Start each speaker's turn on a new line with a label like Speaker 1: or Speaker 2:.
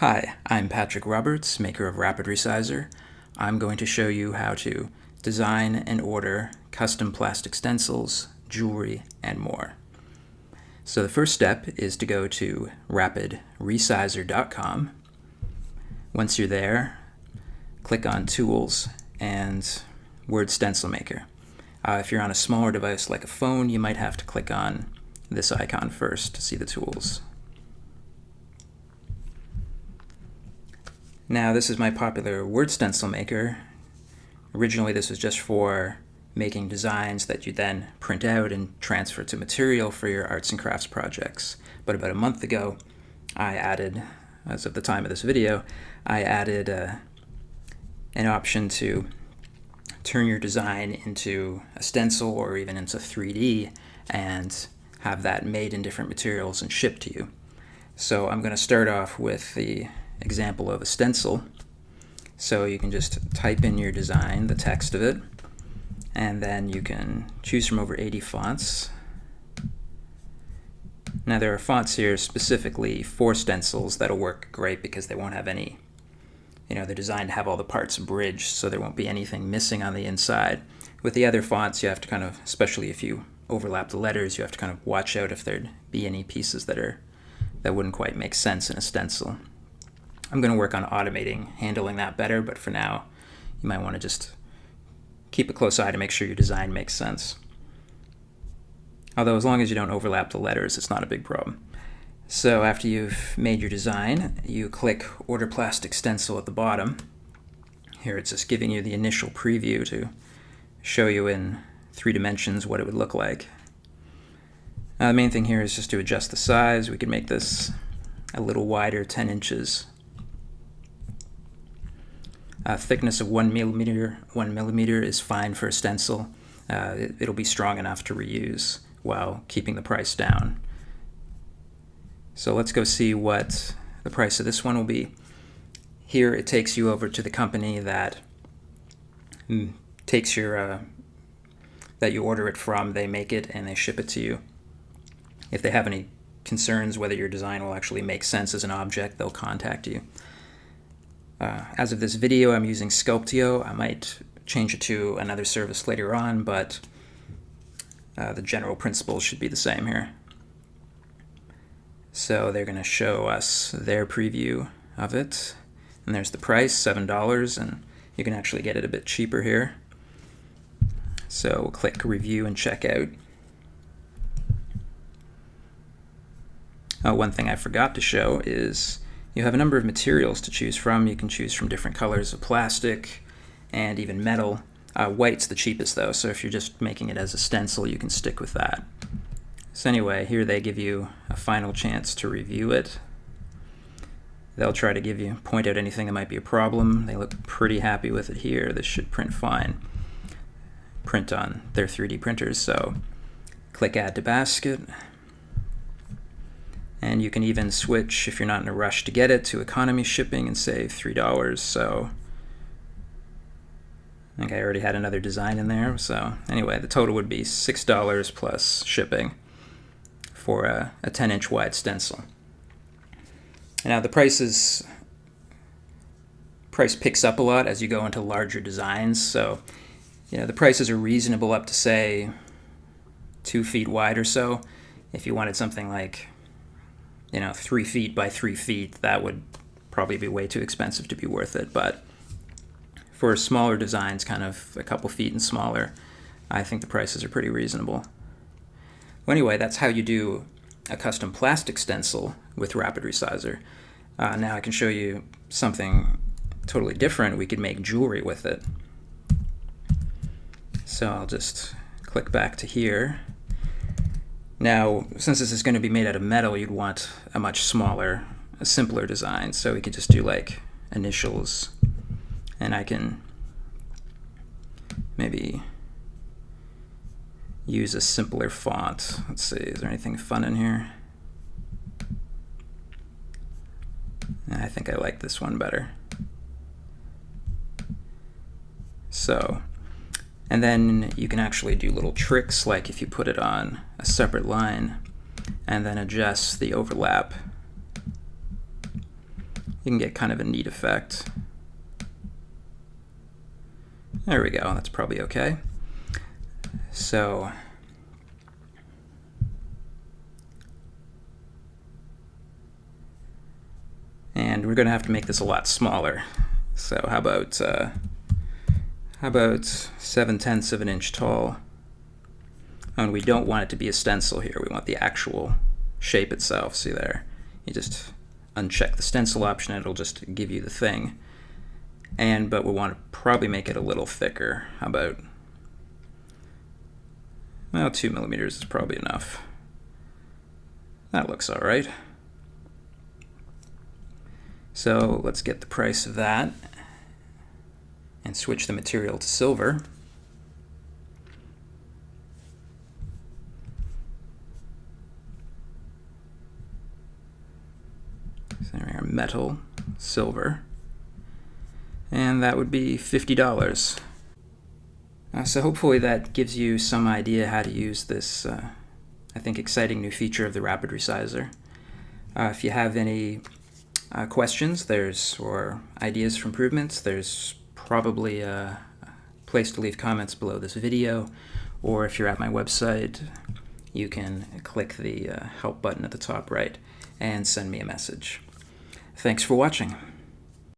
Speaker 1: Hi, I'm Patrick Roberts, maker of Rapid Resizer. I'm going to show you how to design and order custom plastic stencils, jewelry, and more. So the first step is to go to rapidresizer.com. Once you're there, click on Tools and Word Stencil Maker. If you're on a smaller device like a phone, you might have to click on this icon first to see the tools. Now this is my popular Word Stencil Maker. Originally this was just for making designs that you then print out and transfer to material for your arts and crafts projects. But about a month ago I added, as of the time of this video, I added an option to turn your design into a stencil or even into 3D and have that made in different materials and shipped to you. So I'm going to start off with the example of a stencil. So you can just type in your design, the text of it, and then you can choose from over 80 fonts. Now there are fonts here specifically for stencils that'll work great because they won't have any, they're designed to have all the parts bridged so there won't be anything missing on the inside. With the other fonts you have to kind of, especially if you overlap the letters, you have to kind of watch out if there'd be any pieces that wouldn't quite make sense in a stencil. I'm going to work on handling that better, but for now you might want to just keep a close eye to make sure your design makes sense. Although as long as you don't overlap the letters, it's not a big problem. So after you've made your design, you click Order Plastic Stencil at the bottom. Here it's just giving you the initial preview to show you in 3 dimensions what it would look like. The main thing here is just to adjust the size. We can make this a little wider, 10 inches. Thickness of 1 millimeter is fine for a stencil. It'll be strong enough to reuse while keeping the price down. So let's go see what the price of this one will be. Here it takes you over to the company that takes your that you order it from. They make it and they ship it to you. If they have any concerns whether your design will actually make sense as an object, they'll contact you. As of this video, I'm using Sculpteo. I might change it to another service later on, but the general principles should be the same here. So they're going to show us their preview of it, and there's the price, $7, and you can actually get it a bit cheaper here. So we'll click Review and Check Out. One thing I forgot to show is you have a number of materials to choose from. You can choose from different colors of plastic and even metal. White's the cheapest though, so if you're just making it as a stencil, you can stick with that. So anyway, here they give you a final chance to review it. They'll try to point out anything that might be a problem. They look pretty happy with it here. This should print fine. Print on their 3D printers, so click Add to Basket. And you can even switch, if you're not in a rush to get it, to economy shipping and save $3. So I think I already had another design in there. So anyway, the total would be $6 plus shipping for a 10-inch wide stencil. Now the price picks up a lot as you go into larger designs. So the prices are reasonable up to say 2 feet wide or so. If you wanted something like 3 feet by 3 feet, that would probably be way too expensive to be worth it. But for smaller designs, kind of a couple feet and smaller, I think the prices are pretty reasonable. Well, anyway, that's how you do a custom plastic stencil with Rapid Resizer. Now I can show you something totally different. We could make jewelry with it. So I'll just click back to here. Now, since this is going to be made out of metal, you'd want a much smaller, a simpler design. So we could just do like initials, and I can maybe use a simpler font. Let's see, is there anything fun in here? I think I like this one better. So, and then you can actually do little tricks, like if you put it on a separate line and then adjust the overlap, you can get kind of a neat effect. There we go, that's probably okay. So and we're going to have to make this a lot smaller. So how about 7/10 of an inch tall? And we don't want it to be a stencil here. We want the actual shape itself. See there? You just uncheck the stencil option, it'll just give you the thing. But we want to probably make it a little thicker. How about, well, 2 millimeters is probably enough. That looks all right. So let's get the price of that and switch the material to silver. So there we are, metal, silver. And that would be $50. So hopefully that gives you some idea how to use this, I think, exciting new feature of the Rapid Resizer. If you have any questions or ideas for improvements, there's probably a place to leave comments below this video, or if you're at my website, you can click the help button at the top right and send me a message. Thanks for watching.